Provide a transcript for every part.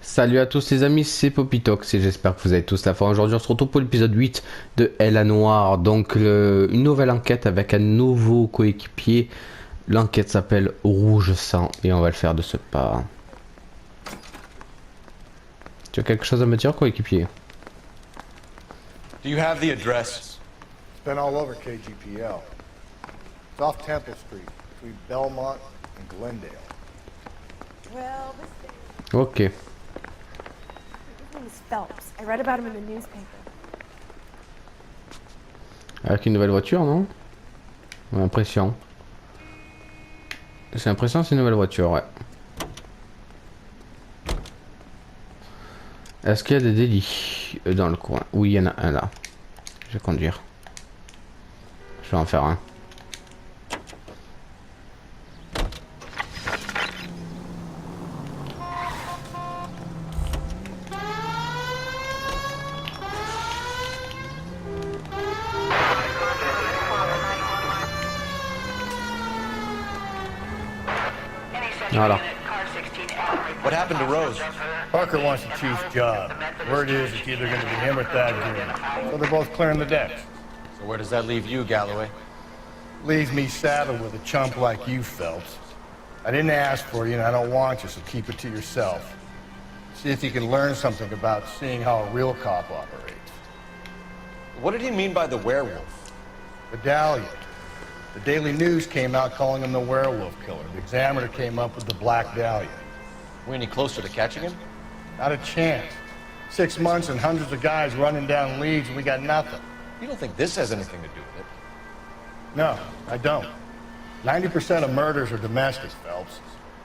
Salut à tous les amis, c'est Popitox et j'espère que vous avez tous la forme. Aujourd'hui on se retrouve pour l'épisode 8 de L.A Noire. Donc une nouvelle enquête avec un nouveau coéquipier. L'enquête s'appelle Rouge Sang et on va le faire de ce pas. Tu as quelque chose à me dire, coéquipier? Do you have the address? It's been all over KGPL. It's off Temple Street, between Belmont and Glendale. Well, this Ok. his name is Phelps. I read about him in the newspaper. Avec une nouvelle voiture, non? J'ai l'impression. J'ai l'impression que c'est une nouvelle voiture, ouais. Est-ce qu'il y a des délits dans le coin? Oui, il y en a un là. Je vais conduire. Je vais en faire un. Voilà. What happened to Rose? Parker wants the chief's job. Word is it's either going to be him or Thad Green. So they're both clearing the decks. So where does that leave you, Galloway? Leaves me saddled with a chump like you, Phelps. I didn't ask for you and I don't want you, so keep it to yourself. See if you can learn something about seeing how a real cop operates. What did he mean by the werewolf? Medallion. The Daily News came out calling him the werewolf killer. The Examiner came up with the Black Dahlia. We any closer to catching him? Not a chance. 6 months and hundreds of guys running down leads and we got nothing. You don't think this has anything to do with it? No, I don't. 90% of murders are domestic, Phelps.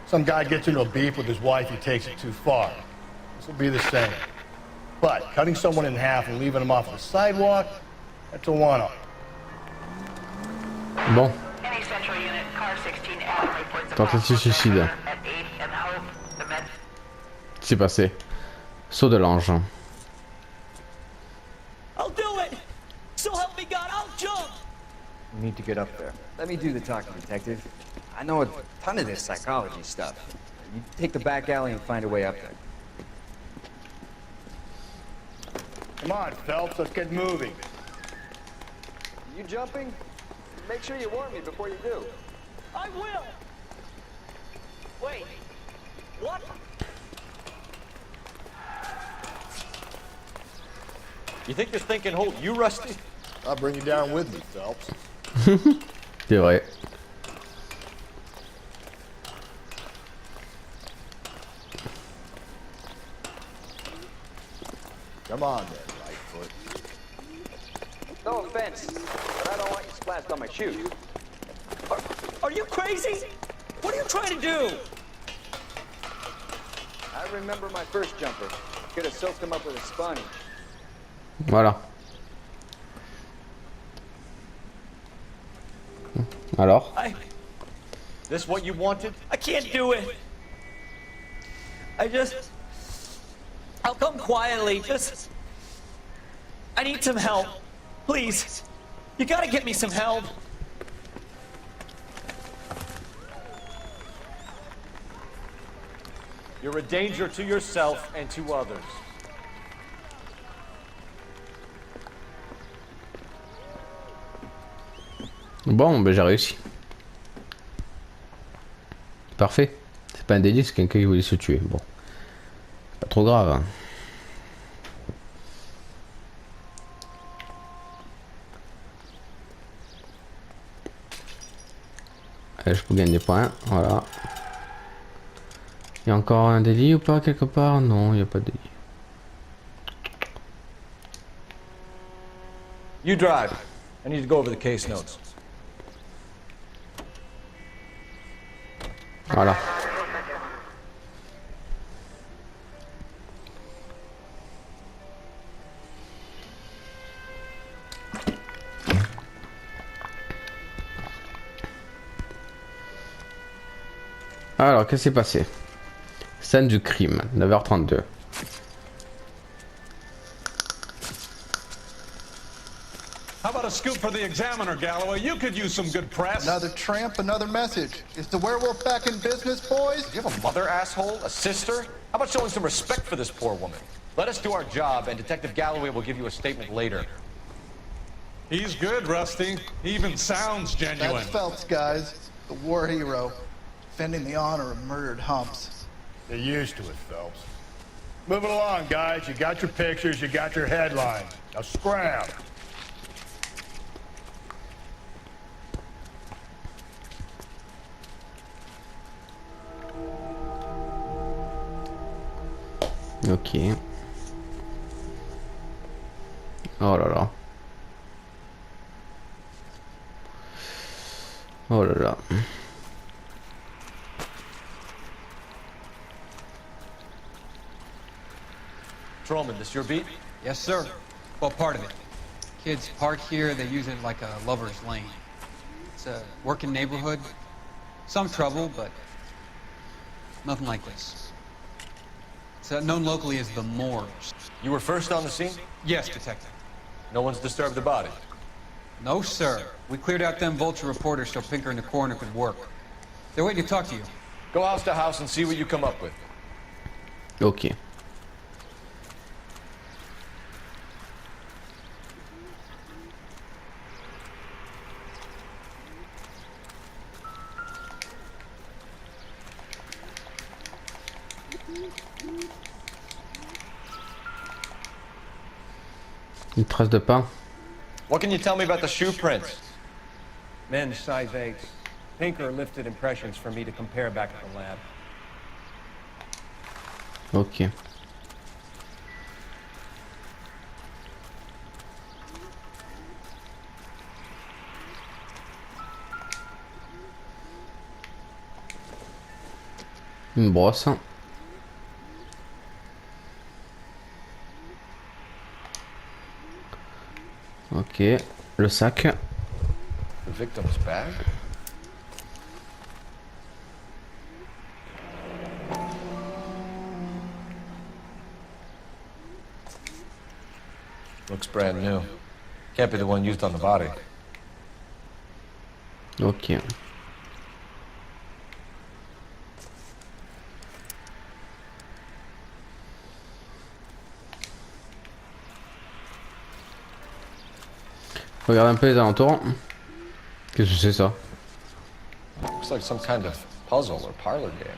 Some guy gets into a beef with his wife, he takes it too far. This will be the same. But cutting someone in half and leaving them off the sidewalk, that's a one-off. Bon. Tentative suicide. Qu'est-ce qui s'est passé? Saut de l'ange. I'll do it! So help me God, I'll jump! You need to get up there. Let me do the talking, detective. I know a ton of this psychology stuff. You take the back alley and find a way up there. Come on, Phelps, let's get moving. You jumping? Make sure you warn me before you do. I will! Wait, what? You think this thing can hold you, Rusty? I'll bring you down with me, Phelps. C'est vrai. Come on then, Lightfoot. No offense, but I don't want you splashed on my shoes. Are you crazy? What are you trying to do? I remember my first jumper. Could have soaked him up with a sponge. Voilà. Alors? This what you wanted? I can't do it. I'll come quietly, I need some help. Please. You gotta get me some help. You're a danger to yourself and to others. Bon, ben j'ai réussi. Parfait. C'est pas un délit, c'est quelqu'un qui voulait se tuer. Bon. Pas trop grave. Hein. Allez, je peux gagner des points. Voilà. Il y a encore un délit ou pas quelque part? Non, il n'y a pas de délit. You drive. I need to go over the case notes. Voilà. Alors, qu'est-ce qui s'est passé? Scène du crime, 9h32. How about a scoop for the Examiner, Galloway. You could use some good press. Another tramp, another message. Is the werewolf back in business, boys? Do you have a mother, asshole? A sister? How about showing some respect for this poor woman? Let us do our job, and Detective Galloway will give you a statement later. He's good, Rusty. He even sounds genuine. That's Phelps, guys. The war hero. Defending the honor of murdered humps. They're used to it, Phelps. Move it along, guys. You got your pictures, you got your headlines. Now scram. Ok. Oh là là. Oh là là. Trollman, this your beat? Yes, sir. Well, part of it. Kids park here, they use it like a lover's lane. It's a working neighborhood. Some trouble, but nothing like this. It's known locally as the Moors. You were first on the scene? Yes, Detective. No one's disturbed the body. No, sir. We cleared out them vulture reporters so Pinker and the coroner could work. They're waiting to talk to you. Go house to house and see what you come up with. Ok. Une trace de pain. What can you tell me about the shoe prints? Men's size 8s. Pinker lifted impressions for me to compare back at the lab. Ok. Une brosse. Ok, le sac. The victim's bag? Looks brand new. Can't be the one used on the body. Ok. Regarde un peu les alentours. Qu'est-ce que c'est ça? Looks like some kind of puzzle or parlor game.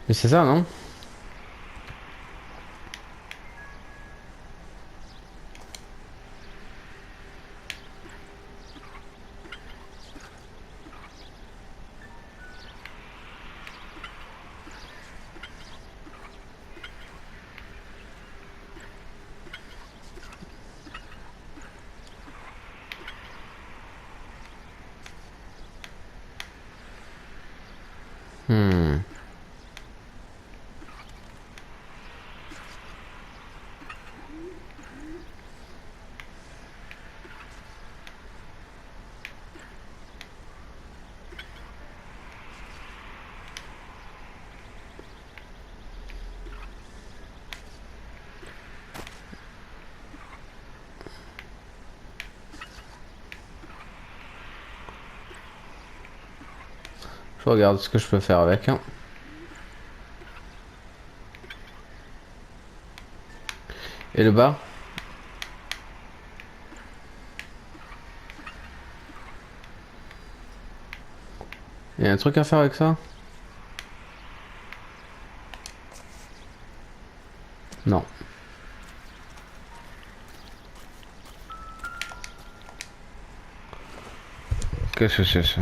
Mais c'est ça, non? Je regarde ce que je peux faire avec. Et le bas? Il y a un truc à faire avec ça? Non. Qu'est-ce que c'est ça?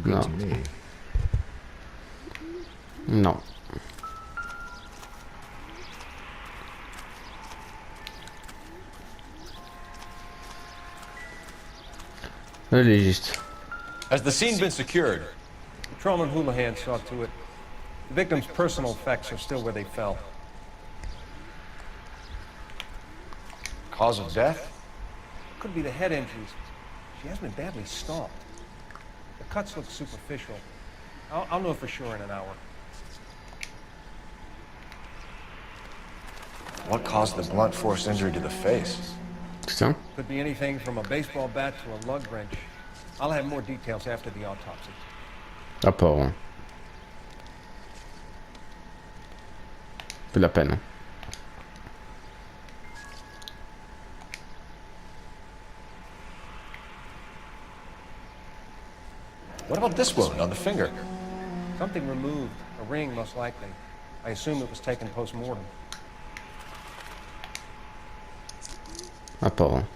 Non. Non. Le légiste. Has the scene been secured? Patrolman Houlihan saw to it. The victim's personal effects are still where they fell. Cause of death? Could be the head injuries. She has been badly stalked. The cuts look superficial. I'll know for sure in an hour. What caused the blunt force injury to the face? Putain. Could be anything from a baseball bat to a lug wrench. I'll have more details after the autopsy. Rapport. Hein. Peu la peine. What about this wound on the finger? Something removed. A ring, most likely. I assume it was taken post-mortem. Rapport. Hein.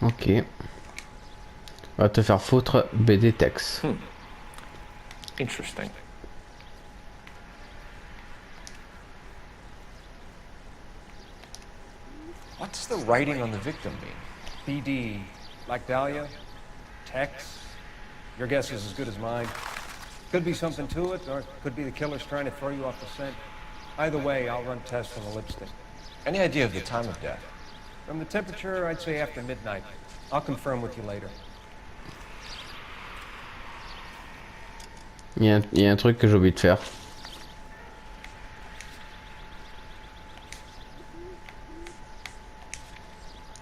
Ok. On va te faire foutre BD texte. Interesting. What's the writing on the victim mean? BD. Like Dahlia? Tex? Your guess is as good as mine. Could be something to it, or it could be the killer's trying to throw you off the scent. Either way, I'll run tests on the lipstick. Any idea of the time of death? From the temperature, I'd say after midnight. I'll confirm with you later. Il y a un truc que j'ai oublié de faire.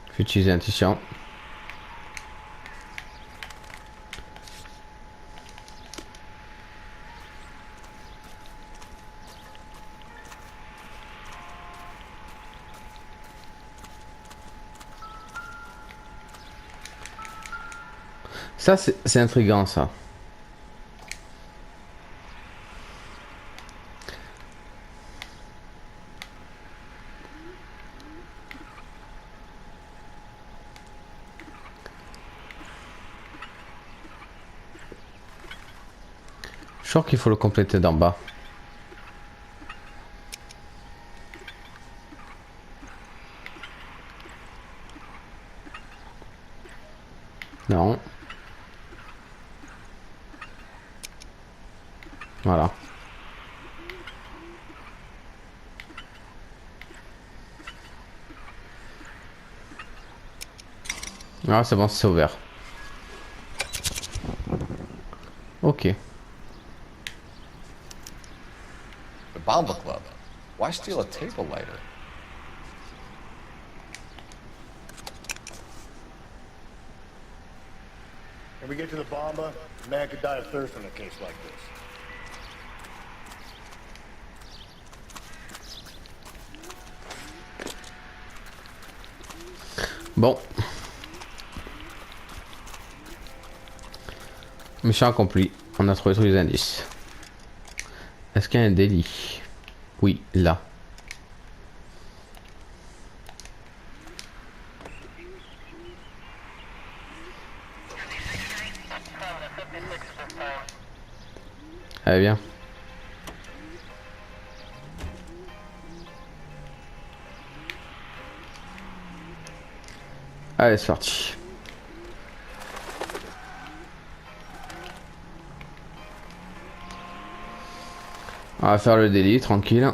Je vais utiliser un t-shirt. Ça, c'est intriguant, ça. Je crois qu'il faut le compléter d'en bas. Non. Voilà. Ah, c'est bon, c'est ouvert. Ok. The Bomba Club. Why steal a table lighter? When we get to the Bomba, a man could die of thirst in a case like this. Bon. Mission accomplie. On a trouvé tous les indices. Est-ce qu'il y a un délit? Oui, là. Allez, viens. Allez, c'est parti. On va faire le délit, tranquille.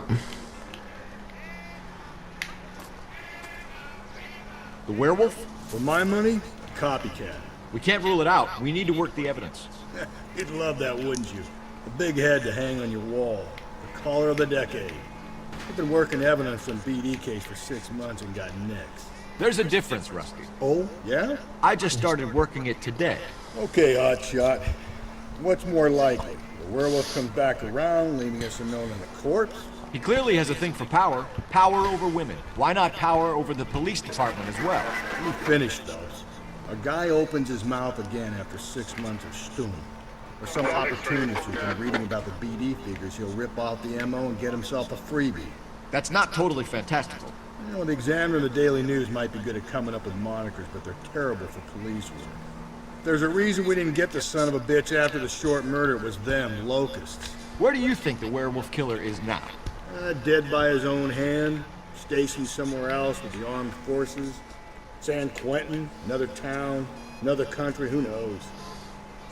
The werewolf? For my money, copycat. We can't rule it out. We need to work the evidence. You'd love that, wouldn't you? A big head to hang on your wall. The caller of the decade. I've been working evidence on BD case for 6 months and got nicks. There's a difference, Rusty. Oh, yeah? I just started working it today. Okay, Hotshot. What's more likely? The werewolf comes back around, leaving us unknown in the corpse? He clearly has a thing for power. Power over women. Why not power over the police department as well? Let me finish, those. A guy opens his mouth again after 6 months of stewing. Or some opportunist who's been reading about the BD figures, he'll rip off the MO and get himself a freebie. That's not totally fantastical. You know, the Examiner and the Daily News might be good at coming up with monikers, but they're terrible for police work. there's a reason we didn't get the son of a bitch after the short murder, it was them, locusts. Where do you think the werewolf killer is now? Dead by his own hand, stationed somewhere else with the armed forces. San Quentin, another town, another country, who knows?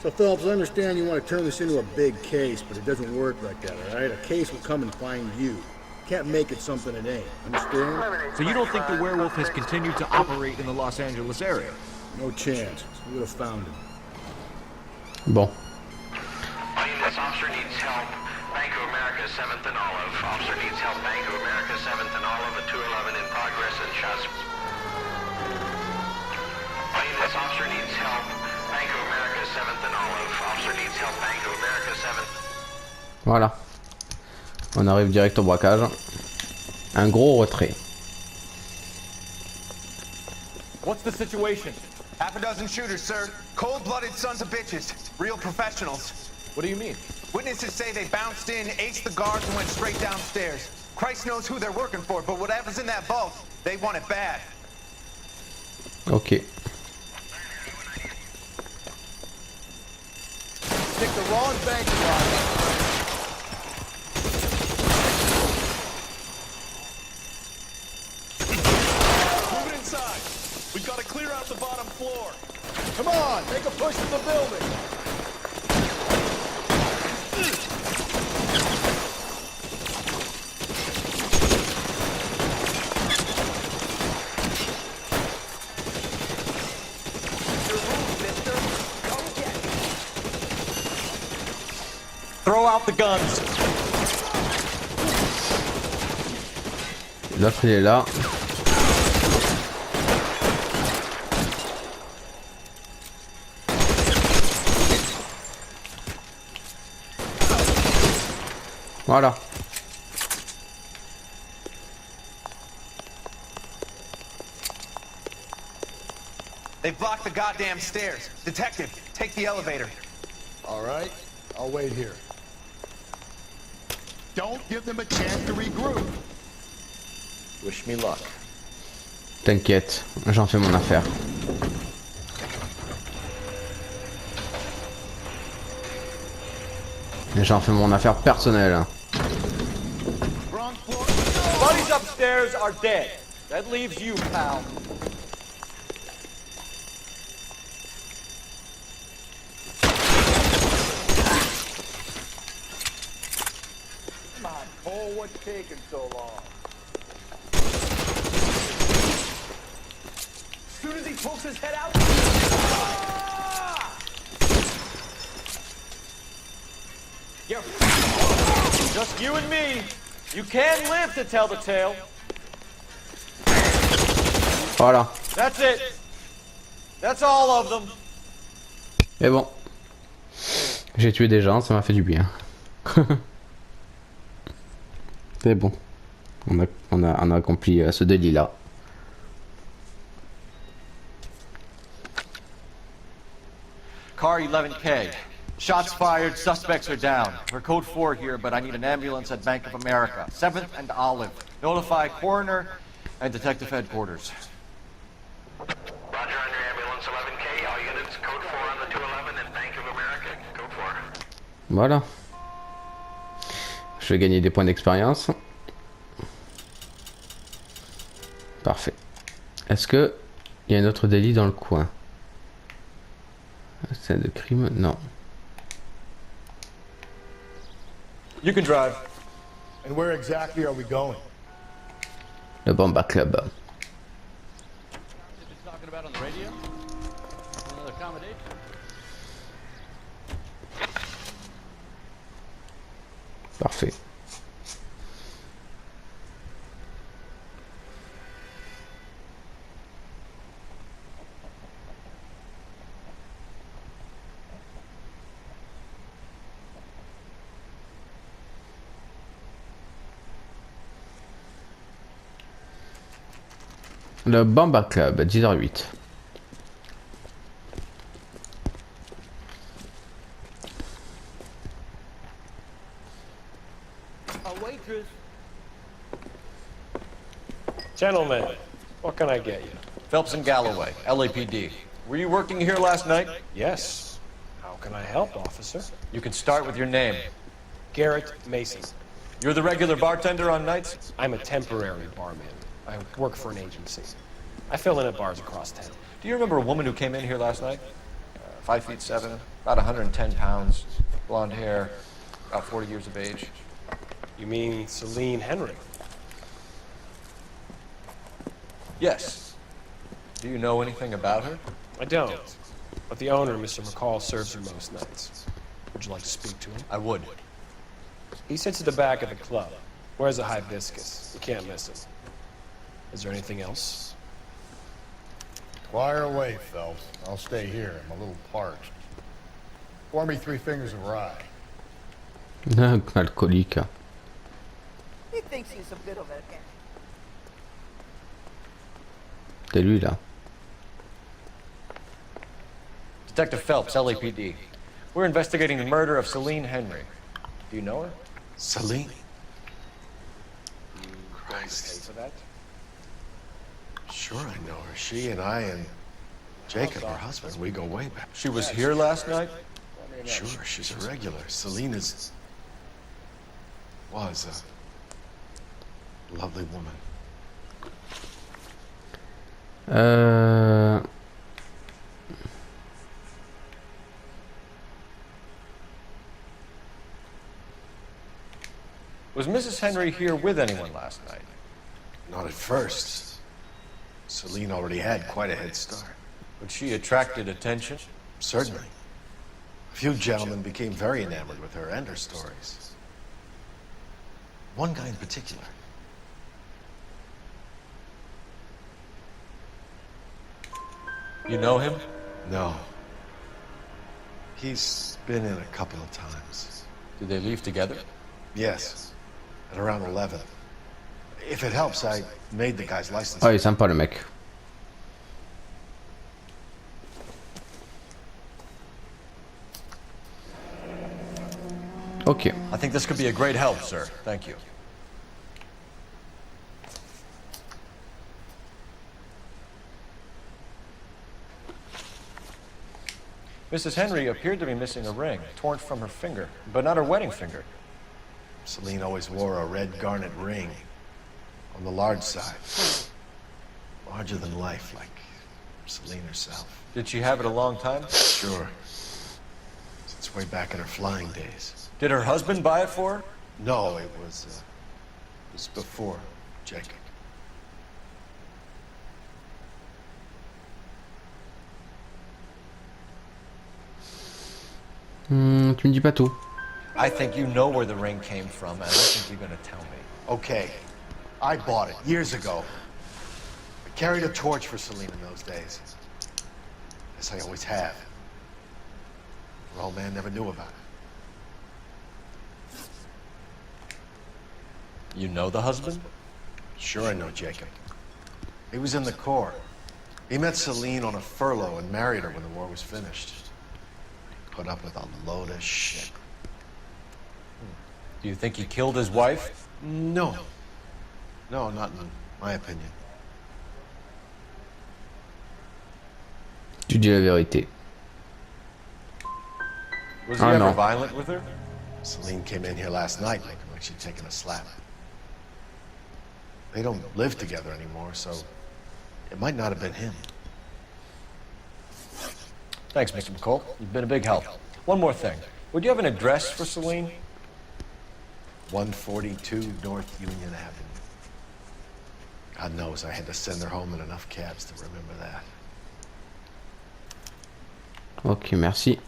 So Phillips, I understand you want to turn this into a big case, but it doesn't work like that, all right? A case will come and find you. Can't make it something it ain't, understand? So you don't think the werewolf has continued to operate in the Los Angeles area? No chance. We would have found him. Bon. This officer needs help. Bank of America, 7th and Olive. Officer needs help. Bank of America, 7th and Olive, at 211 in progress and shots. This officer needs help. Bank of America, 7th and Olive. Officer needs help. Bank of America, 7th. Voilà. On arrive direct au braquage. Un gros retrait. What's the situation? Half a dozen shooters, sir. Cold-blooded sons of bitches. Real professionals. What do you mean? Witnesses say they bounced in, aced the guards, and went straight downstairs. Christ knows who they're working for, but whatever's in that vault, they want it bad. Ok. Pick the wrong bank robber. Move it inside. We've got to clear out the bottom floor. Come on, make a push to the building. Throw out the guns. L'autre il est là. Voilà. They've blocked the goddamn stairs. Detective, take the elevator. All right, I'll wait here. Don't give them a chance to regroup. Wish me luck. T'inquiète, j'en fais mon affaire. J'en fais mon affaire personnelle. Buddies upstairs are dead. That leaves you, pal. Come on, Cole, what's taking so long? As soon as he pokes his head out. Ah! You're just you and me. You can live to tell the tale. Voilà. That's it. That's all of them. Et bon. J'ai tué des gens, ça m'a fait du bien. C'est bon. On a accompli ce délit là. Car 11K. Shots fired, suspects are down. We're code 4 here, but I need an ambulance at Bank of America. 7th and Olive. Notify coroner and detective headquarters. Roger on your ambulance, 11K. All units, code 4 on the 211 and Bank of America, code 4. Voilà. Je vais gagner des points d'expérience. Parfait. Est-ce que il y a un autre délit dans le coin? Scène de crime? Non. You can drive. And where exactly are we going? Le Bomba Club. Talking about on the radio? Another accommodation? Parfait. Le Bomba Club, 10h08. A waitress. Gentlemen, what can I get you? Phelps and Galloway, LAPD. Were you working here last night? Yes. How can I help, officer? You can start with your name. Garrett Mason. You're the regular bartender on nights? I'm a temporary barman. I work for an agency. I fill in at bars across town. Do you remember a woman who came in here last night? 5'7", about 110 pounds, blonde hair, about 40 years of age. You mean Celine Henry? Yes. Do you know anything about her? I don't. But the owner, Mr. McCall, serves her most nights. Would you like to speak to him? I would. He sits at the back of the club. Wears a hibiscus. You can't miss him. Is there anything else? Fire away, Phelps. I'll stay here. I'm a little parched. Pour me 3 fingers of rye. Alcoolique. He thinks he's a bit of a... C'est lui là. Detective Phelps, LAPD. We're investigating the murder of Celine Henry. Do you know her? Celine? Pay Christ. for that? Sure I know her. She and I and Jacob, her husband, we go way back. She was here last night? Sure, she's a regular. Celine was a lovely woman. Was Mrs. Henry here with anyone last night? Not at first. Celine already had quite a head start. But she attracted attention? Certainly. A few gentlemen became very enamored with her and her stories. One guy in particular. You know him? No. He's been in a couple of times. Did they leave together? Yes. At around 11. If it helps, I made the guy's license. Ah, il est sympa le mec. Ok. I think this could be a great help, sir. Thank you. Mrs. Henry appeared to be missing a ring, torn from her finger, but not her wedding finger. Celine always wore a red garnet ring on the large side. Larger than life, like Celine herself. Did she have it a long time? Sure. Since way back in her flying days. Did her husband buy it for her? No, it was before Jacob. Tu me dis pas tout. I think you know where the ring came from, and I think you're gonna tell me. Okay. I bought it years ago. I carried a torch for Celine in those days. As I always have. Her old man never knew about it. You know the husband? Sure I know Jacob. He was in the Corps. He met Celine on a furlough and married her when the war was finished. Put up with a load of shit. Do you think he killed his wife? No. No, not in my opinion. Tu dis la vérité. Was he ever violent with her? Celine came in here last night looking like she'd taken a slap. They don't live together anymore, so it might not have been him. Thanks, Mr. McCall. You've been a big help. One more thing. Would you have an address for Celine? 142 North Union Avenue. God knows I had to send her home in enough cabs to remember that. Ok, merci.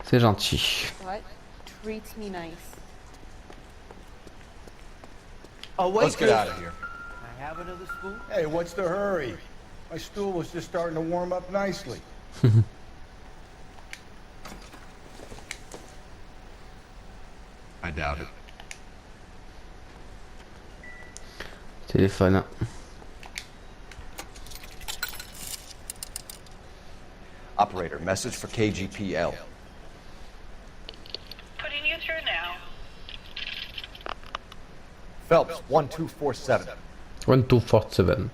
C'est gentil. What? Treats me nice. Oh, wait, Let's get out of here. Can I have another spoon? Hey, what's the hurry? My stool was just starting to warm up nicely. I doubt it. Téléphone. Operator, message for KGPL. Putting you through now. Phelps, 1247. 1247.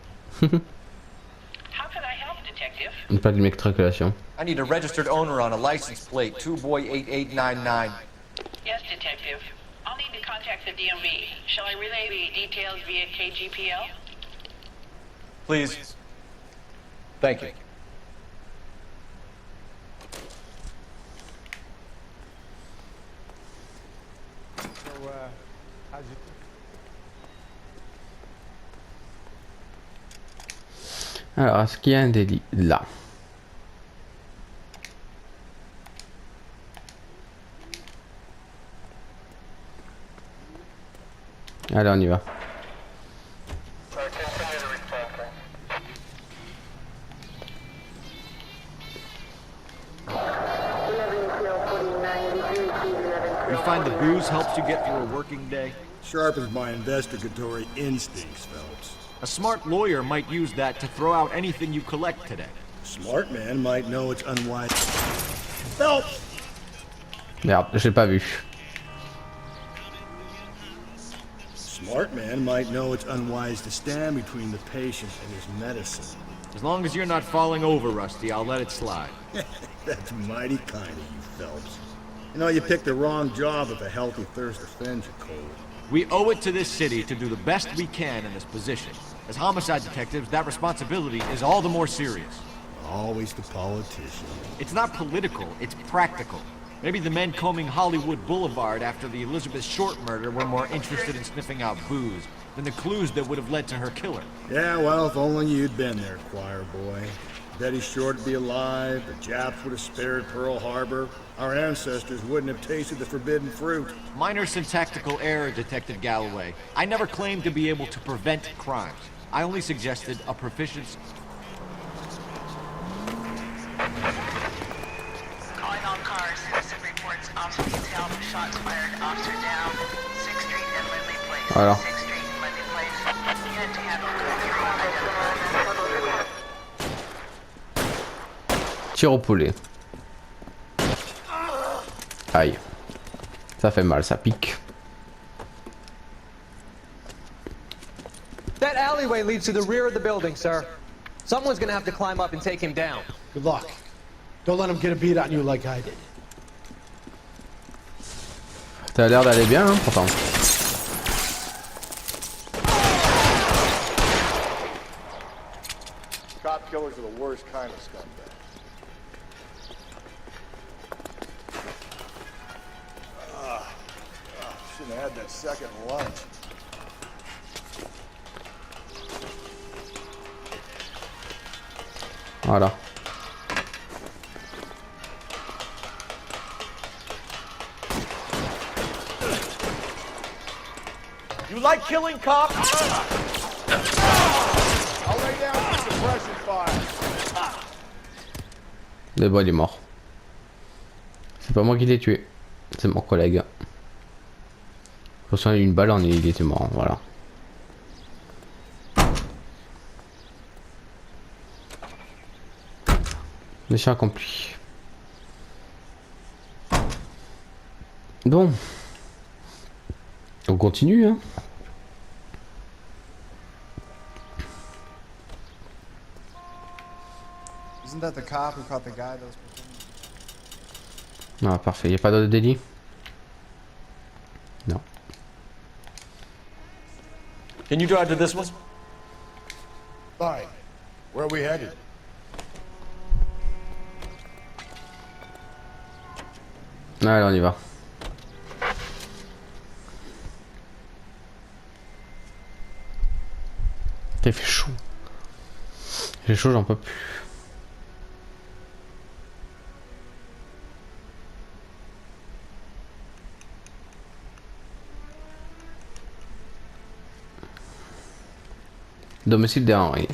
How can I help, Detective? Une plaque d'immatriculation. I need a registered owner on a license plate, 2boy8899. Yes, detective. I'll need to contact the DMV. Shall I relay the details via KGPL? Please. Thank you. So, how's it? Alors, est-ce qu'il y a un délit là? Allez, on y va. You find the booze helps you get through a working day? Sharpens my investigatory instincts, Phelps. A smart lawyer might use that to throw out anything you collect today. Smart man might know it's unwise. Phelps! Merde, j'ai pas vu. Smart man might know it's unwise to stand between the patient and his medicine. As long as you're not falling over, Rusty, I'll let it slide. That's mighty kind of you, Phelps. You know, you picked the wrong job if a healthy thirst offends you, Cole. We owe it to this city to do the best we can in this position. As homicide detectives, that responsibility is all the more serious. Always the politician. It's not political, it's practical. Maybe the men combing Hollywood Boulevard after the Elizabeth Short murder were more interested in sniffing out booze than the clues that would have led to her killer. Yeah, well, if only you'd been there, choir boy. Betty Short would be alive, the Japs would have spared Pearl Harbor, our ancestors wouldn't have tasted the forbidden fruit. Minor syntactical error, Detective Galloway. I never claimed to be able to prevent crimes. I only suggested a proficiency. Calling all cars. Citizen reports officer detail. Shots fired. Officer down. 6th Street and Lindley Place. Voilà. 6th Street and Lindley Place. Unit to handle. Tir au poulet. Aïe. Ça fait mal, ça pique. That alleyway leads to the rear of the building, sir. Someone's gonna have to climb up and take him down. Good luck. Don't let him get a beat on you like I did. Ça a l'air d'aller bien, hein, pourtant. Cop killers are the worst kind of scumbags. Shouldn't have had that second lunch. Voilà. You like killing cops? I'll lay down some suppression fire. Le bois il est mort. C'est pas moi qui l'ai tué. C'est mon collègue. Je reçois une balle en il était mort, voilà. Mission accomplie. Bon. On continue, hein. Isn't that the cop who caught the guy that was... Ah, parfait. Y a pas d'autre délit? Non. Can you drive to this one? Fine. Where are we headed? Allez, on y va. Il fait chaud. J'ai chaud, j'en peux plus. Domicile des Henry.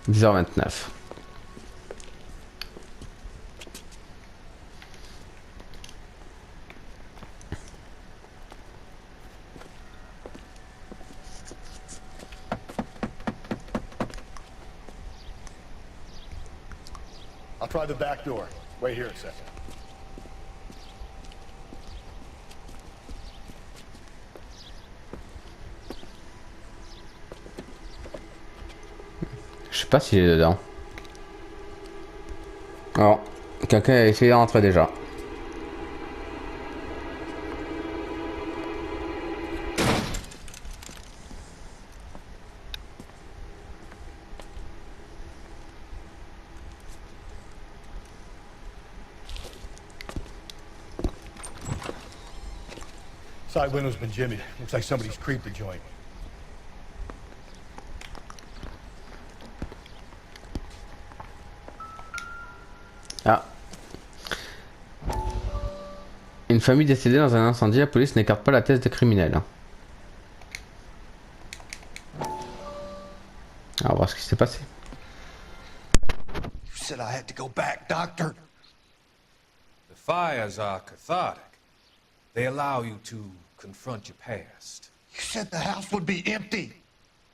10h29. I'll try the back door. Wait here a second. Je sais pas s'il est dedans. Alors, quelqu'un a essayé d'entrer déjà. Side window's been jimmied. Looks like somebody's creeped the joint. Ah. Une famille décédée dans un incendie, la police n'écarte pas la thèse des criminels. On va voir ce qui s'est passé. You said I had to go back, Doctor. The fires are cathartic. They allow you to confront your past. You said the house would be empty.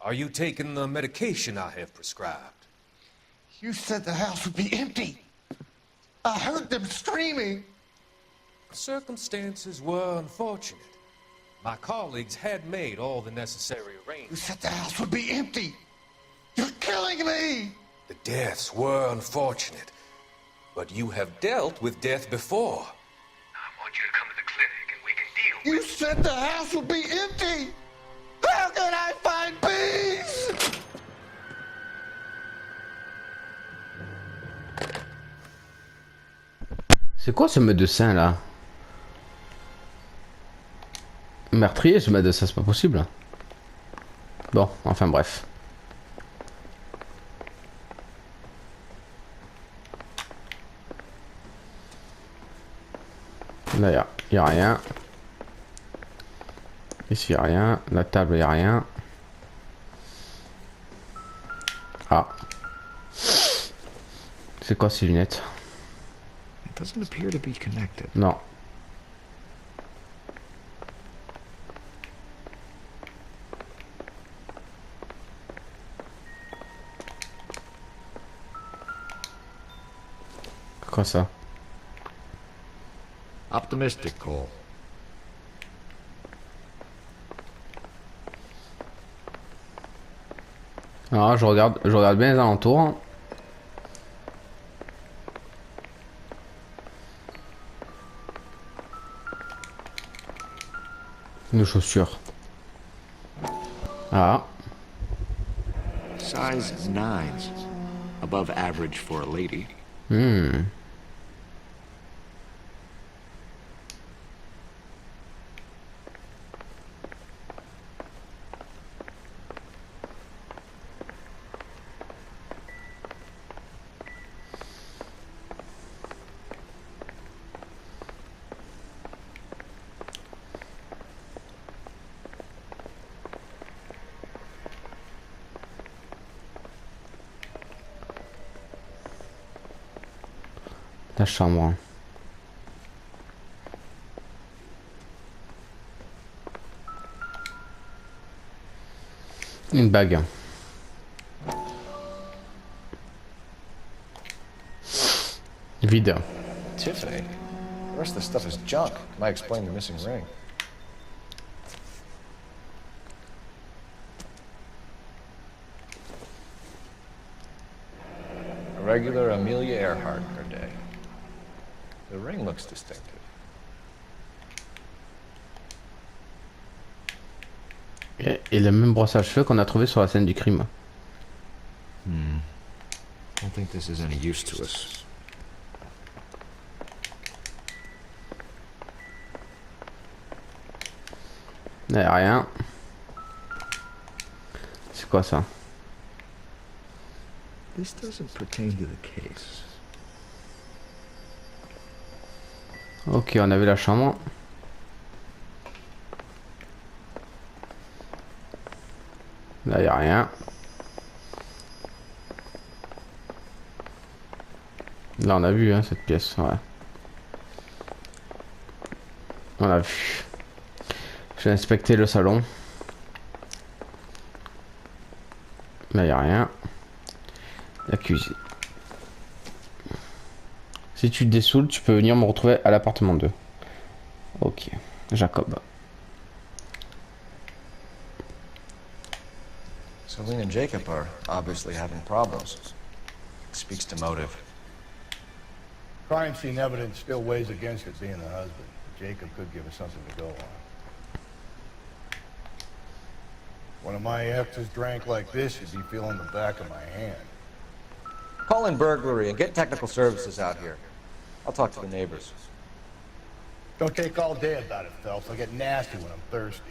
Are you taking the medication I have prescribed? You said the house would be empty. I heard them screaming. Circumstances were unfortunate. My colleagues had made all the necessary You arrangements. said the house would be empty. You're killing me. The deaths were unfortunate, but you have dealt with death before. I want you to come to the clinic and we can deal You said the house would be empty. How can I find peace? C'est quoi ce médecin là? Meurtrier ce médecin, c'est pas possible. Bon, enfin bref. Là y a rien. Ici y a rien. La table y a rien. Ah. C'est quoi ces lunettes? It doesn't appear to be connected. Non. Quoi ça? Optimistic, Cole. Alors je regarde bien les alentours. Nos chaussures. Ah. Size 9s. Above average for a lady. La chambre. Une bague. Vide. Tiffany? The rest of the stuff is junk. Might explain the missing ring. A regular Amelia Earhart per day. The ring looks distinctive. Et le même brosse à cheveux qu'on a trouvé sur la scène du crime. I don't think this is any use to us. Là, y a rien. C'est quoi ça? This doesn't pertain to the case. Ok, on a vu la chambre. Là, y a rien. Là, on a vu hein, cette pièce. Ouais. On a vu. Je vais inspecter le salon. Là, y a rien. La cuisine. Si tu te dessoules, tu peux venir me retrouver à l'appartement 2. Ok. Jacob. Celine and Jacob are obviously having problems. Speaks to motive. Crime scene evidence still weighs against it being the husband. Jacob could give us something to go on. One of my exes drank like this, you'd be feeling the back of my hand. Call in burglary and get technical services out here. I'll talk to the neighbors. Don't take all day about it, Phelps. I get nasty when I'm thirsty.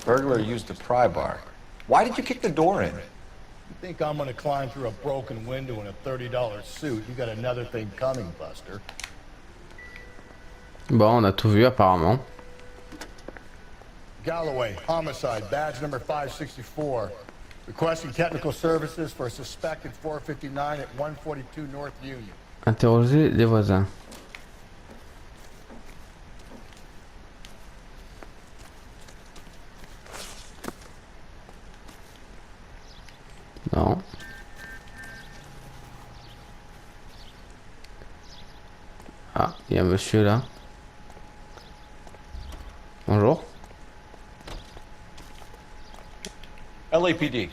Burglar used the pry bar. Why did you kick the door in? You think I'm gonna climb through a broken window in a $30 suit? You got another thing coming, Buster. Bon, on a tout vu apparemment. Galloway, homicide, badge number 564. Requesting technical services for a suspected 459 at 142 North Union. Interroger les voisins. Non. Ah, il y a un monsieur là. Bonjour. LAPD.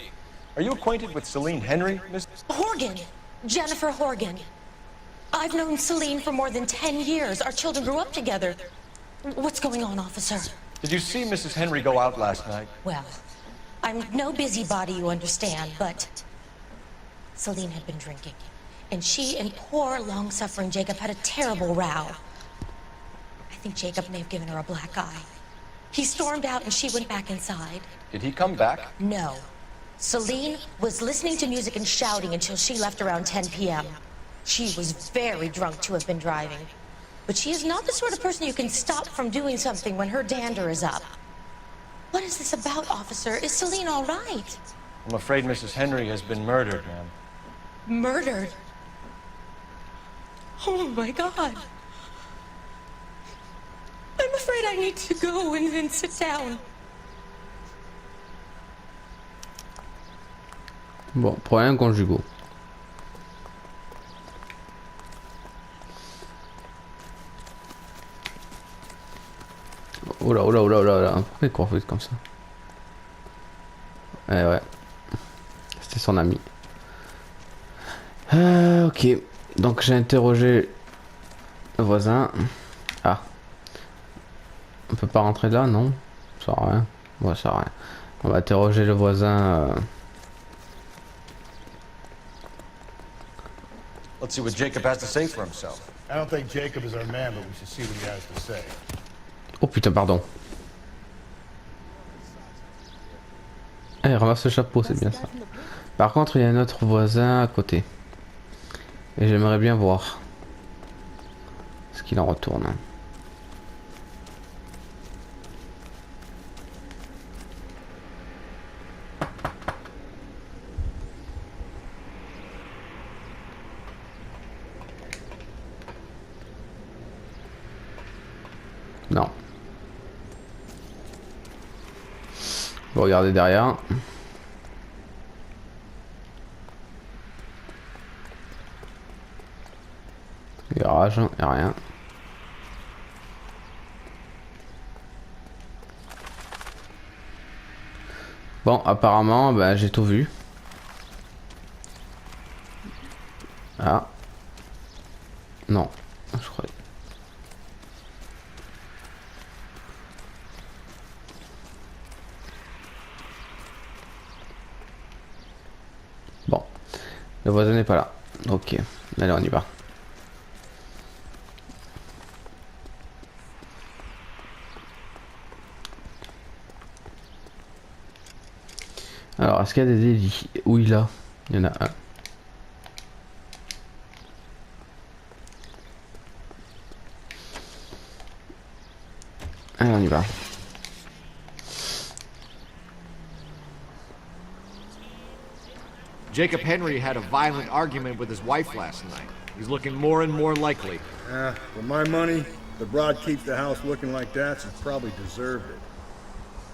Are you acquainted with Celine Henry, Miss? Horgan. Jennifer Horgan. I've known Celine for more than 10 years. Our children grew up together. What's going on, officer? Did you see Mrs. Henry go out last night? Well, I'm no busybody, you understand, but Celine had been drinking. And she and poor, long-suffering Jacob had a terrible row. I think Jacob may have given her a black eye. He stormed out and she went back inside. Did he come back? No. Celine was listening to music and shouting until she left around 10 p.m. She was very drunk to have been driving. But she is not the sort of person you can stop from doing something when her dander is up. What is this about, officer? Is Celine all right? I'm afraid Mrs. Henry has been murdered, ma'am. Murdered? Oh my God. I'm afraid I need to go and then sit down. Bon, problème conjugaux. Oula, oula, oula, oula, oula. Pourquoi il court vite comme ça? Eh ouais. C'était son ami. Ok. Donc j'ai interrogé le voisin. Ah. On peut pas rentrer là, non? Ça sert à rien. Ouais, ça sert à rien. On va interroger le voisin. Let's see what Jacob has to say for himself. I don't think Jacob is our man, but we should see what he has to say. Oh putain, pardon. Eh, ramasse le chapeau, c'est bien ça. Par contre, il y a un autre voisin à côté. Et j'aimerais bien voir ce qu'il en retourne. Non. Vous regardez derrière. Garage, y a rien. Bon, apparemment, bah, j'ai tout vu. Ah. Non, je crois. Bon, le voisin n'est pas là. Ok, allez, on y va. Alors, est-ce qu'il y a des délits? Oui, là, il y en a un. Allez, on y va. Jacob Henry had a violent argument with his wife last night. He's looking more and more likely. For my money, the broad keeps the house looking like that, she's probably deserved it.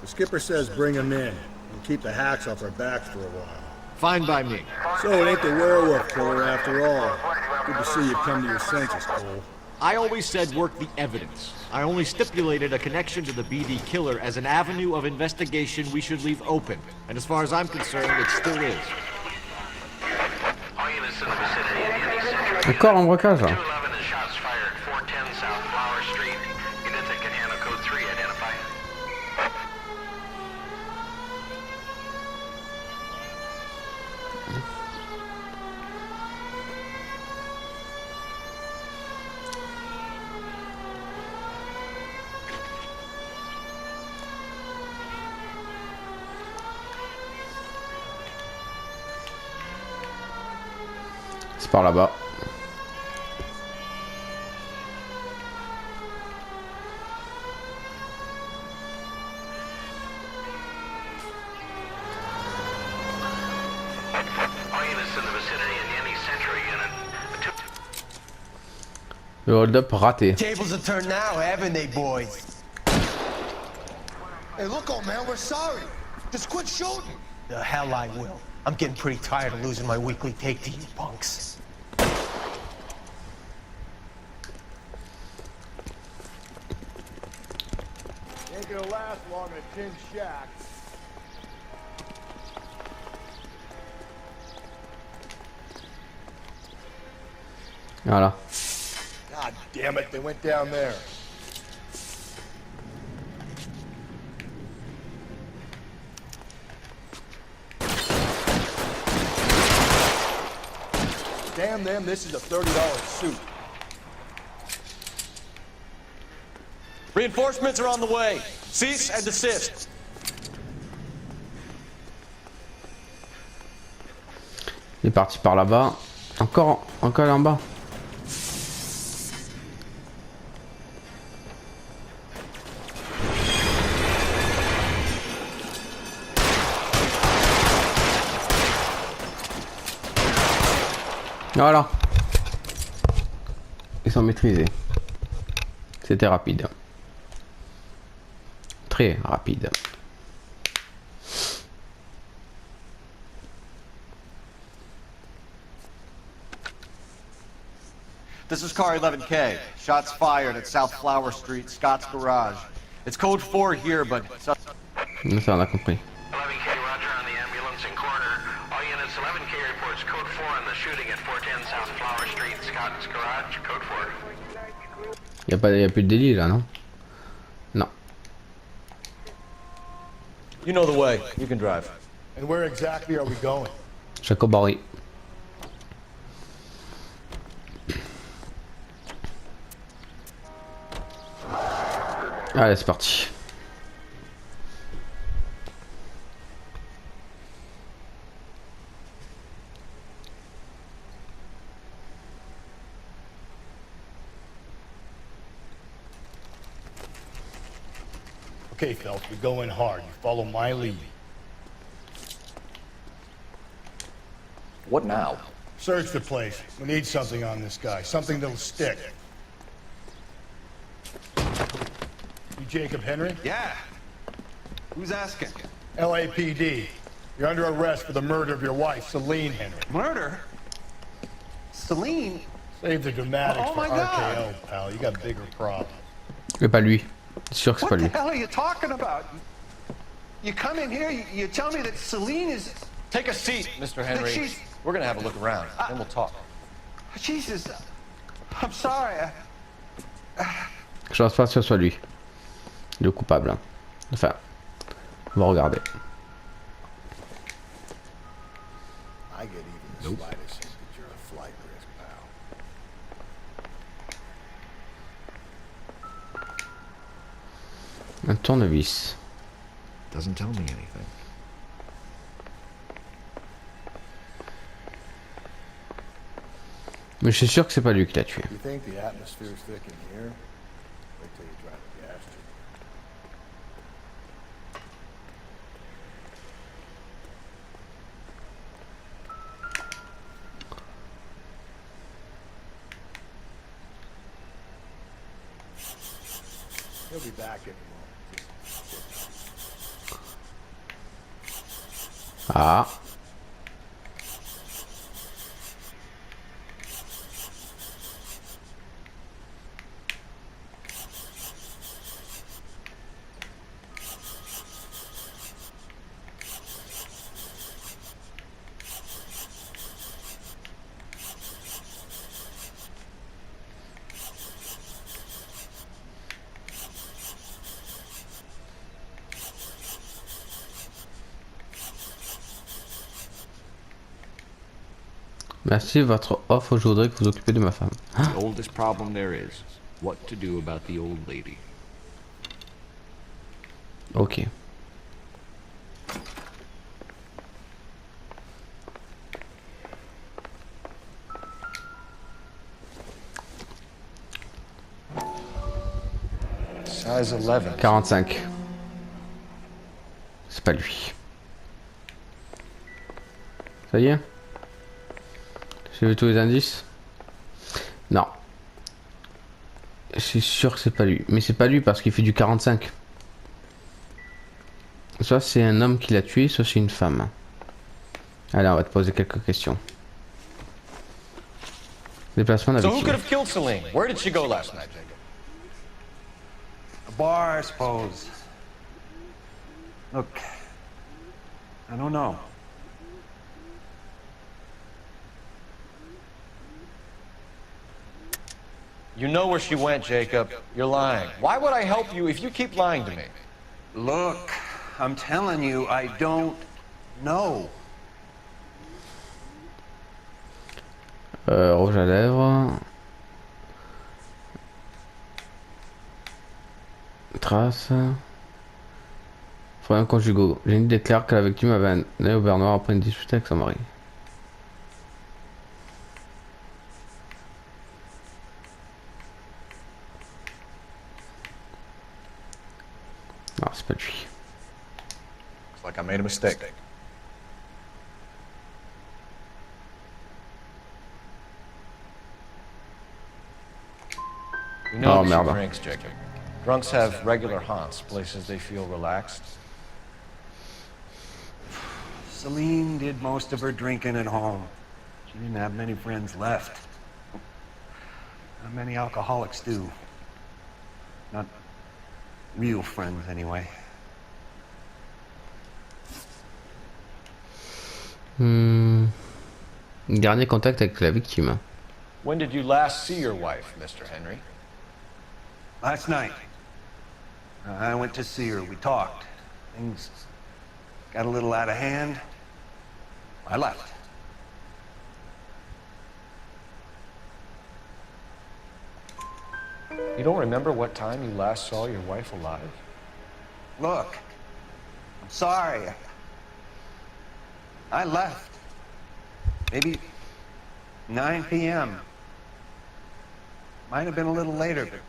The skipper says bring him in and keep the hacks off our backs for a while. Fine by me. So it ain't the werewolf killer after all. Good to see you come to your senses, Cole. I always said work the evidence. I only stipulated a connection to the BD killer as an avenue of investigation we should leave open. And as far as I'm concerned, it still is. Encore un braquage là. C'est par là-bas. Le hold-up raté. Tables are turned now, haven't they, boys? Hey, look, old man, we're sorry. Just quit shooting. The hell I will. I'm getting pretty tired of losing my weekly take to you punks. Ain't gonna last long in a tin shack. Voilà. God damn it, they went down there. Damn them, this is a $30 suit. Reinforcements are on the way. Cease and desist. Il est parti par là-bas. Encore en bas. Voilà. Ils sont maîtrisés. C'était rapide. Très rapide. This is car 11K. Shots fired at South Flower Street, Scott's Garage. It's code 4 here, but... Ça, on a compris. 11K, roger on the ambulance and coroner. All units, 11K reports code 4 on the shooting at 410 South Flower Street, Scott's Garage, code 4. Y a plus de délit là, non? Non. You know the way. You can drive. And where exactly are we going? Jacobari. Allez, c'est parti. Okay, Phelps, we go in hard. You follow my lead. What now? Search the place. We need something on this guy. Something that'll stick. You Jacob Henry? Yeah. Who's asking? LAPD. You're under arrest for the murder of your wife, Celine Henry. Murder? Celine? Save the dramatics Oh for my RKO, God. pal. You got bigger problems. C'est pas lui. C'est sûr que c'est pas What lui. the hell are you talking about? You come in here, you tell me that Celine is... Take a seat, Mr. Henry. she's- We're gonna have a look around, then we'll talk. Jesus. I'm sorry. Je pense pas que ce soit lui. Le coupable. Hein. Enfin, on va regarder. I get even the slightest hint that you're a flight risk, pal. Un tournevis. Doesn't tell me anything. Mais je suis sûr que c'est pas lui qui l'a tué. You think the atmosphere's thick in here? Wait till you try the gas chamber. He'll be back in a moment. Ah. Merci de votre offre, je voudrais que vous occupez de ma femme. The oldest problem there is, what to do about the old lady. Ok. Size 11. 45. C'est pas lui. Ça y est? J'ai vu tous les indices? Non. Je suis sûr que c'est pas lui. Mais c'est pas lui parce qu'il fait du 45. Soit c'est un homme qui l'a tué, soit c'est une femme. Allez, on va te poser quelques questions. Déplacement de la So who victime. could have killed Celine? Where did she go last night, Jacob? A bar, I suppose. Look, I don't know. You know where she went, Jacob. You're lying. Why would I help you if you keep lying to me? Look, I'm telling you, I don't know. Rouge à lèvres. Trace. Problème conjugaux. Jenny déclare que la victime avait un œil au beurre noir après une dispute avec son mari. Non, c'est pas lui. Looks like I made a mistake. You know Oh, that merde. she drinks, Jacob. Drunks have regular haunts, places they feel relaxed. Celine did most of her drinking at home. She didn't have many friends left. Not many alcoholics do. Not real friends, anyway. Dernier contact avec la victime. When did you last see your wife, Mr. Henry? Last night. I went to see her. We talked. Things got a little out of hand. I left. You don't remember what time you last saw your wife alive? Look, I'm sorry. I left. Maybe 9 p.m. Might have been a little later, but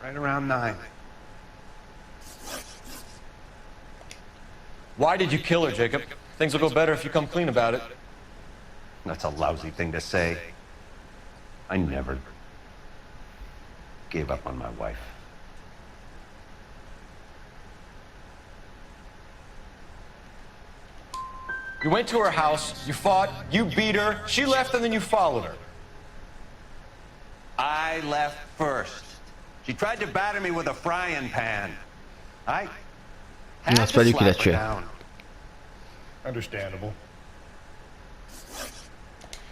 right around 9. Why did you kill her, Jacob? Things will go better if you come clean about it. That's a lousy thing to say. I never gave up on my wife. You went to her house, you fought, you beat her, she left, and then you followed her. I left first. She tried to batter me with a frying pan. I had Non, c'est pas lui to qui l'a slap her tué. down. Understandable.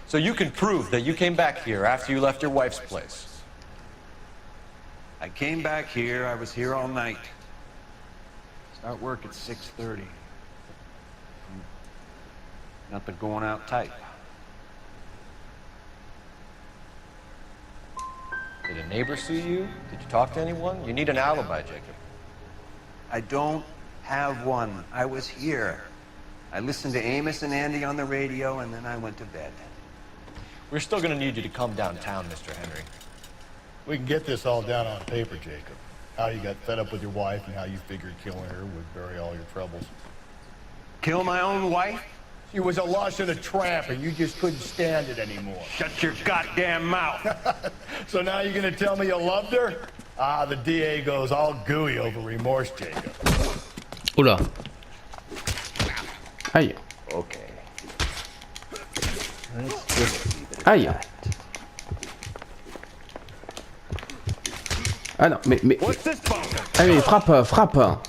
So you can prove that you came back here after you left your wife's place. I came back here. I was here all night. Start work at 6:30. Not the going out type. Did a neighbor see you? Did you talk to anyone? You need an alibi, Jacob. I don't have one. I was here. I listened to Amos and Andy on the radio, and then I went to bed. We're still gonna need you to come downtown, Mr. Henry. We can get this all down on paper, Jacob. How you got fed up with your wife and how you figured killing her would bury all your troubles. Kill my own wife? She was a lush and a tramp, and you just couldn't stand it anymore. Shut your goddamn mouth. So now you're gonna tell me you loved her? Ah, the DA goes all gooey over remorse, Jacob. Oula. Aïe. Okay. Aïe. Ah non, mais... Allez, frappe, frappe.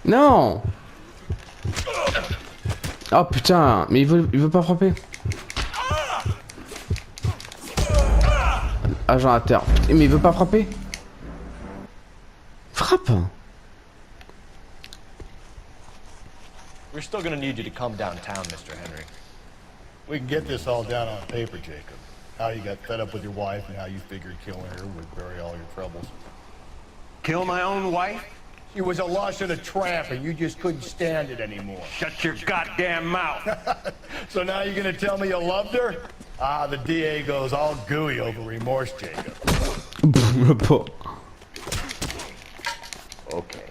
Non. Oh putain, mais il veut pas frapper. Agent à terre. Mais il veut pas frapper. Frappe. We're still gonna need you to come downtown, Mr. Henry. We can get this all down on paper, Jacob. How you got fed up with your wife and how you figured killing her would bury all your troubles. Kill my own wife? She was a lush and a tramp, and you just couldn't stand it anymore. Shut your goddamn mouth. So now you're gonna tell me you loved her? Ah, the DA goes all gooey over remorse, Jacob. Okay.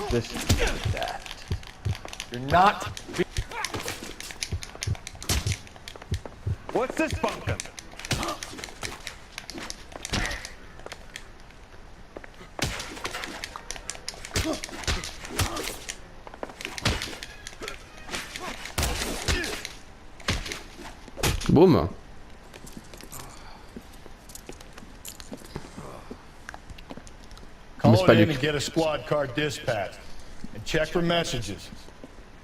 This is that. You're not. What's this bunkum? Boum. Call it in and get a squad car dispatched. And check for messages.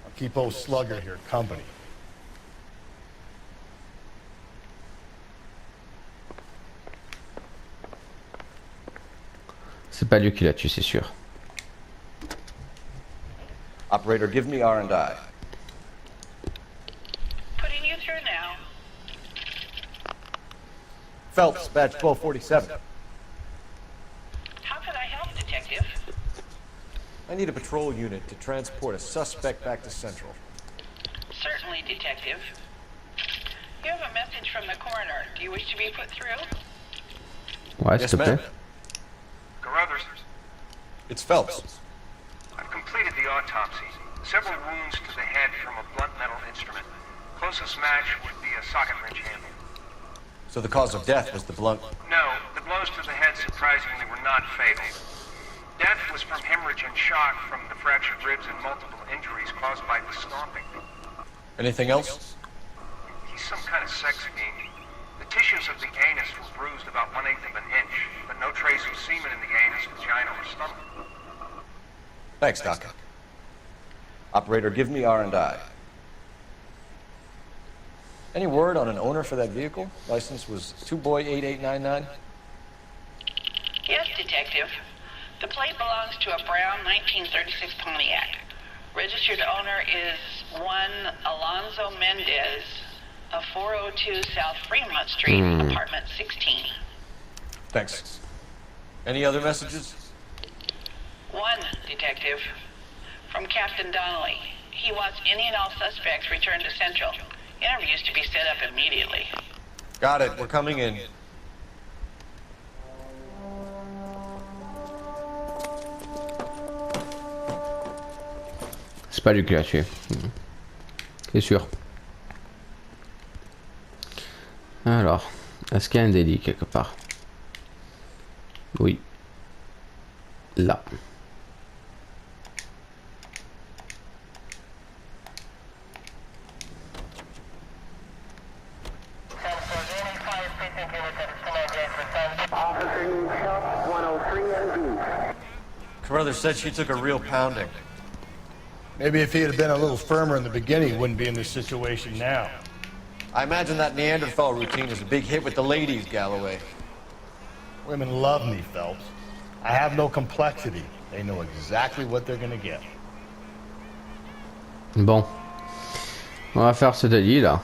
I'll keep old Slugger here company. C'est pas lui qui l'a tué, c'est sûr. Operator, give me R&I. Putting you through now. Phelps, badge 1247. How can I help, Detective? I need a patrol unit to transport a suspect back to Central. Certainly, Detective. You have a message from the coroner. Do you wish to be put through? Ouais, s'il te plaît. Carruthers, It's Phelps. I've completed the autopsy. Several wounds to the head from a blunt metal instrument. Closest match would be a socket wrench handle. So the cause of death was the blunt. No, the blows to the head surprisingly were not fatal. Death was from hemorrhage and shock from the fractured ribs and multiple injuries caused by the stomping. Anything else? He's some kind of sex fiend. The tissues of the anus were bruised about 1/8 of an inch, but no trace of semen in the anus, vagina, or stomach. Thanks, Doc. Operator, give me R&I. Any word on an owner for that vehicle? License was 2boy8899. Yes, Detective. The plate belongs to a brown 1936 Pontiac. Registered owner is one Alonzo Mendez of 402 South Fremont Street, apartment 16. Thanks. Any other messages? One, Detective. From Captain Donnelly. He wants any and all suspects returned to Central. Interviews to be set up immediately. Got it. We're coming in. C'est pas lui qui l'a tué. C'est sûr. Alors, est-ce qu'il y a un délit quelque part? Oui. Là. Carruthers said she took a real pounding. Maybe if he had been a little firmer in the beginning, he wouldn't be in this situation now. I imagine that Neanderthal routine was a big hit with the ladies, Galloway. Women love me, Phelps. I have no complexity. They know exactly what they're gonna get. Bon. On va faire ce délit là.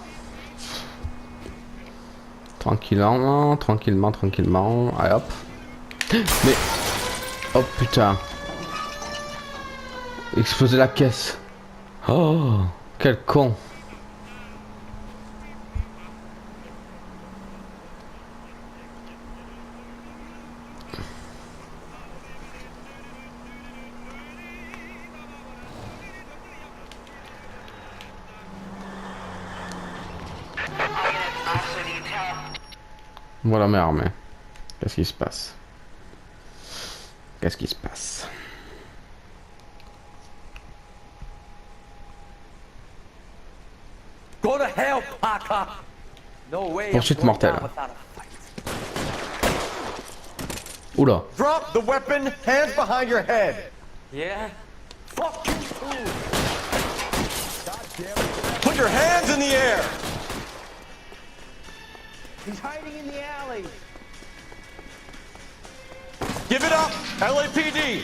Tranquillement, tranquillement, tranquillement. Allez hop. Mais... Oh putain. Exploser la caisse. Oh, quel con. Voilà mes armées. Qu'est-ce qui se passe? Qu'est-ce qui se passe? Go to hell, Parker! No way. Poursuite mortelle. Oula. Drop the weapon, hands behind your head. Yeah? Fuck you too! Put your hands in the air. He's hiding in the alley. Give it up, LAPD.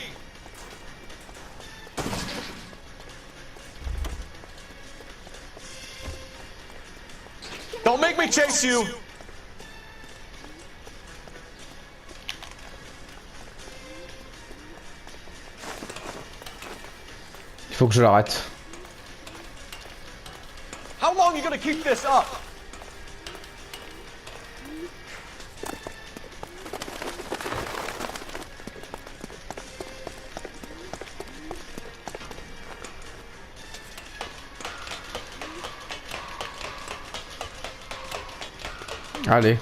Don't make me chase you! Il faut que je l'arrête. How long are you gonna keep this up? Allez.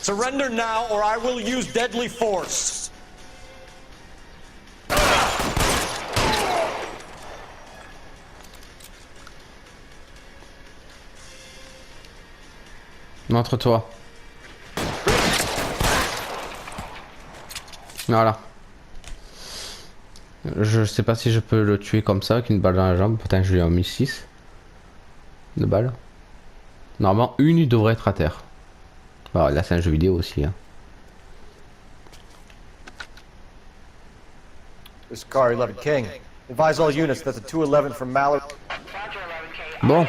Surrender now or I will use deadly force. Montre-toi. Voilà. Je sais pas si je peux le tuer comme ça, avec une balle dans la jambe. Putain, je lui ai mis 6 de balles. Normalement, une, il devrait être à terre. Bah, là, c'est un jeu vidéo aussi. Hein. This is Car 11 King. Advise all units that the 211 from Mallory. Bon.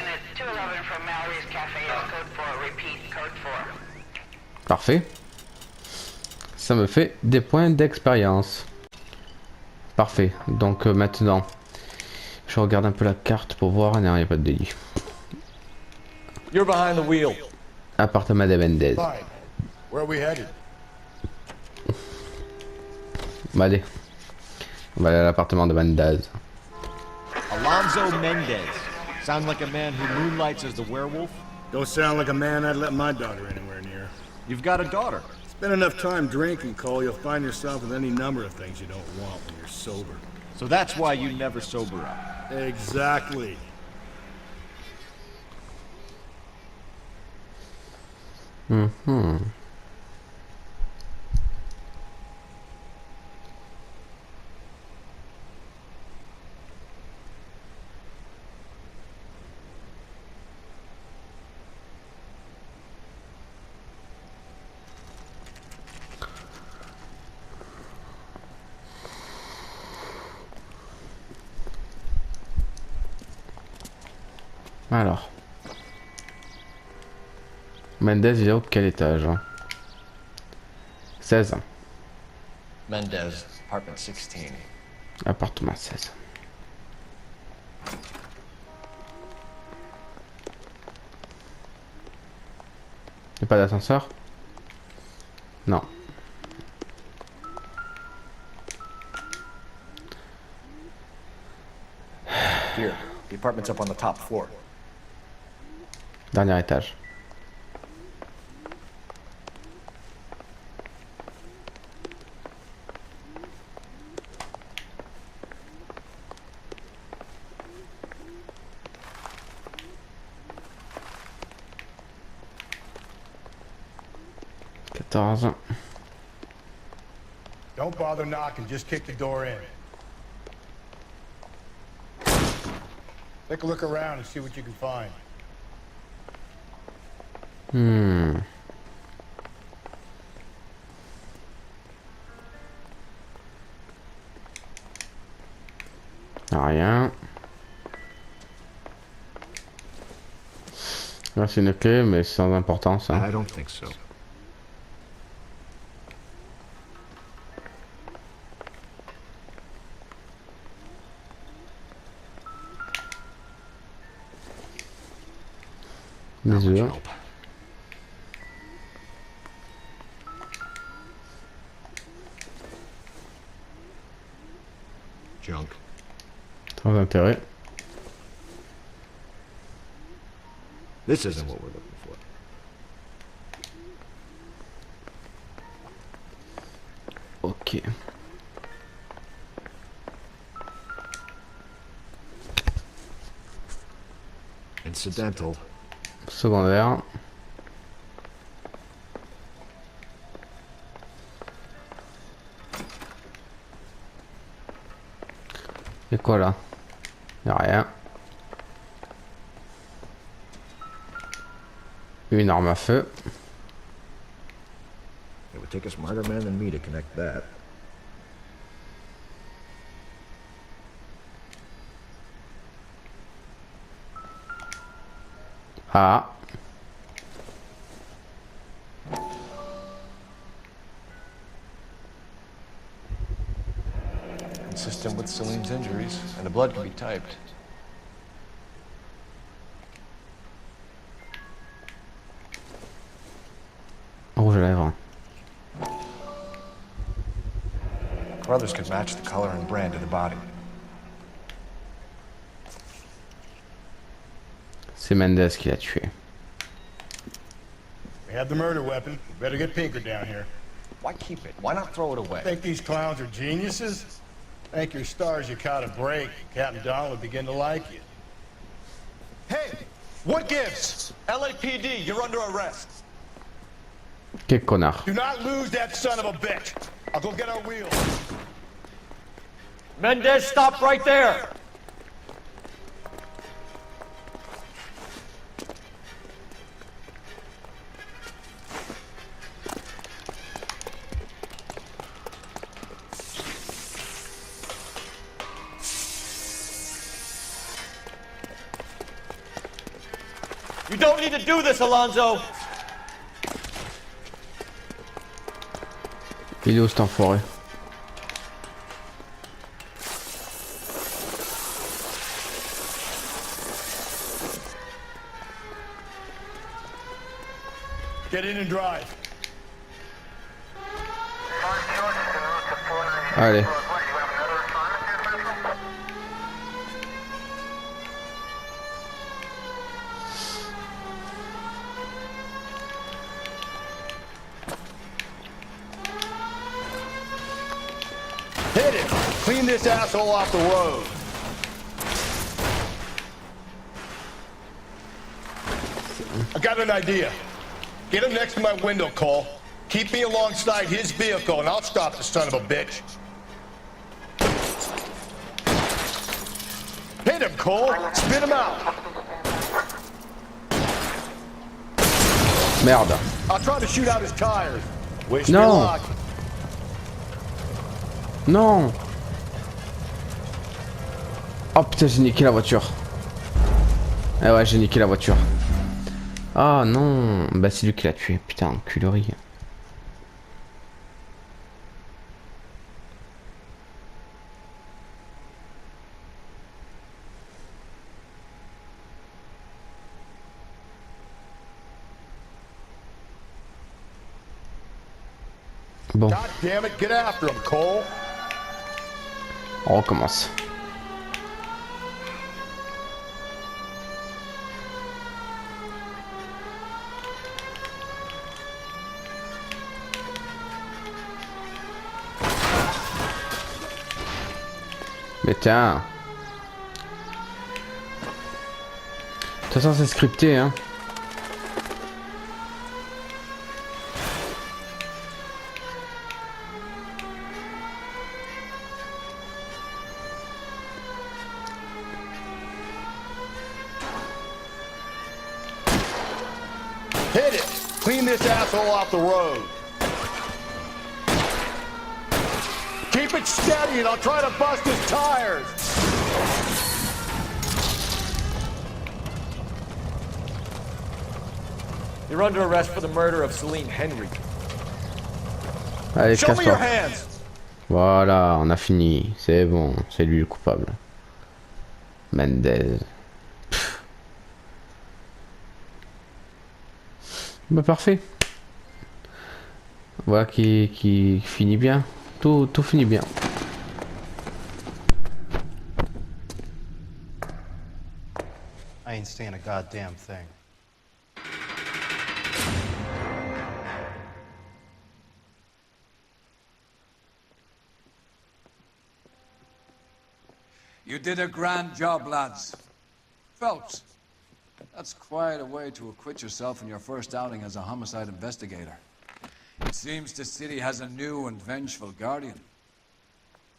Parfait. Ça me fait des points d'expérience. Parfait. Donc maintenant, je regarde un peu la carte pour voir. Non, il n'y a pas de délit. You're behind the wheel. Appartement de Mendez. Fine. Where are we headed? Bah, allez. On va aller à l'appartement de Mendez. Alonzo Mendez. Sound like a man who moonlights as the werewolf? Don't sound like a man I'd let my daughter anywhere near. You've got a daughter. Spend enough time drinking, Cole, you'll find yourself with any number of things you don't want when you're sober. So that's why you never sober up. Exactly. Mm-hmm. Alors. Mendez, il est au quel étage hein? 16. Mendez, apartment 16. Appartement 16. Il n'y a pas d'ascenseur? Non. Here, the apartment's up on the top floor. Dernier étage. Don't bother knocking, just kick the door in. Take a look around and see what you can find. Rien. Là c'est une clé mais sans importance. Hein. I don't think so. Bisous. Junk. Sans intérêt. This isn't what we're looking for. Ok. Incidental. Secondaire. Et quoi là? Y'a rien. Une arme à feu. It would take a smarter man than me to connect that. Ah. Consistent with Celine's injuries, and the blood can be typed. Rouge à lèvres. Brothers could match the color and brand of the body. C'est Mendez qui l'a tué. We have the murder weapon. We better get Pinker down here. Why keep it? Why not throw it away? Think these clowns are geniuses? Thank your stars you caught a break. Captain Don would begin to like you. Hey, what gives? LAPD, you're under arrest. Quel connard. Do not lose that son of a bitch. I'll go get our wheels. Mendez, stop right there! You don't need to do this, Alonzo! Il est où cet enfoiré? Get in and drive. Allez. Hit it! Clean this asshole off the road. I got an idea. Get him next to my window, Cole. Keep me alongside his vehicle and I'll stop the son of a bitch. Hit him, Cole! Spit him out! Merde. I'll try to shoot out his tires. Wish me No. luck. Non. Oh putain, j'ai niqué la voiture. Eh ouais, j'ai niqué la voiture. Ah non. Bah c'est lui qui l'a tué. Putain, enculerie. Bon. God damn it, get after him, Cole. On recommence. Mais tiens. De toute façon c'est scripté hein. Hit it! Clean this asshole off the road. Keep it steady and I'll try to bust his tires. You're under arrest for the murder of Celine Henry. Allez, Show me your casse-toi. hands! Voilà, on a fini. C'est bon, c'est lui le coupable. Mendez. Pff. Bah parfait. Voilà qui finit bien. Tout finit bien. I ain't saying a goddamn thing. You did a grand job, lads. Phelps, that's quite a way to acquit yourself in your first outing as a homicide investigator. It seems the city has a new and vengeful guardian.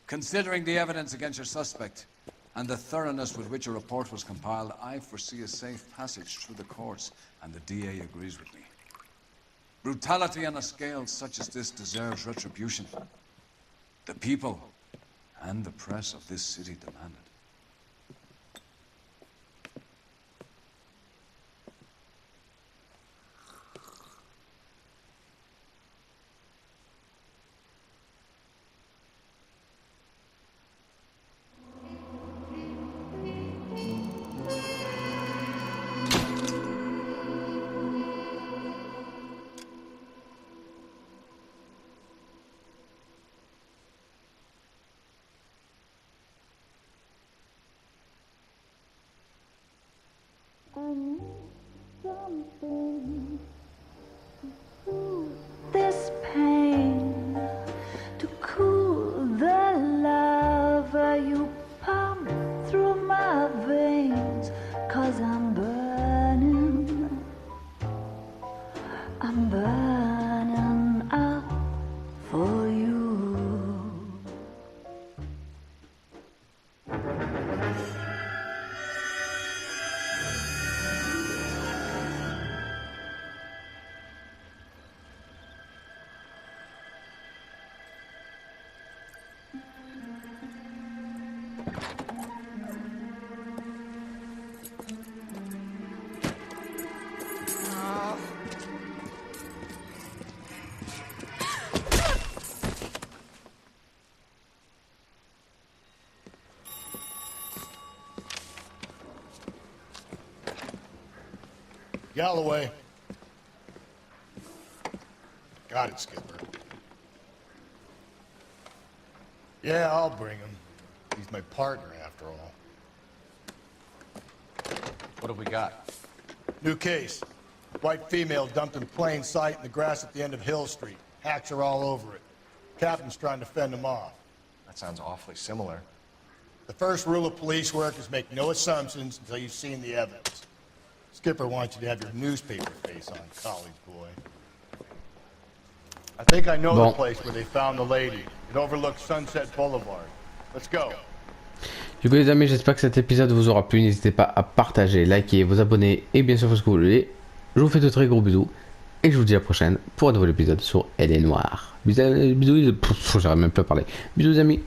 Considering the evidence against your suspect, and the thoroughness with which a report was compiled, I foresee a safe passage through the courts, and the DA agrees with me. Brutality on a scale such as this deserves retribution. The people and the press of this city demand it. Something to soothe this pain, to cool the lava you pump through my veins, 'cause I'm burning up for you. Galloway. Got it, Skipper. Yeah, I'll bring him. He's my partner, after all. What have we got? New case. White female dumped in plain sight in the grass at the end of Hill Street. Hacks are all over it. Captain's trying to fend them off. That sounds awfully similar. The first rule of police work is make no assumptions until you've seen the evidence. Skipper wants you to have your newspaper face on, college boy. I think I know the place where they found the lady. It overlooks Sunset Boulevard. Let's go. Du coup les amis, j'espère que cet épisode vous aura plu. N'hésitez pas à partager, liker, vous abonner et bien sûr faire ce que vous voulez. Je vous fais de très gros bisous et je vous dis à la prochaine pour un nouvel épisode sur L.A Noire. Bisous, j'arrive même plus à parler. Bisous les amis.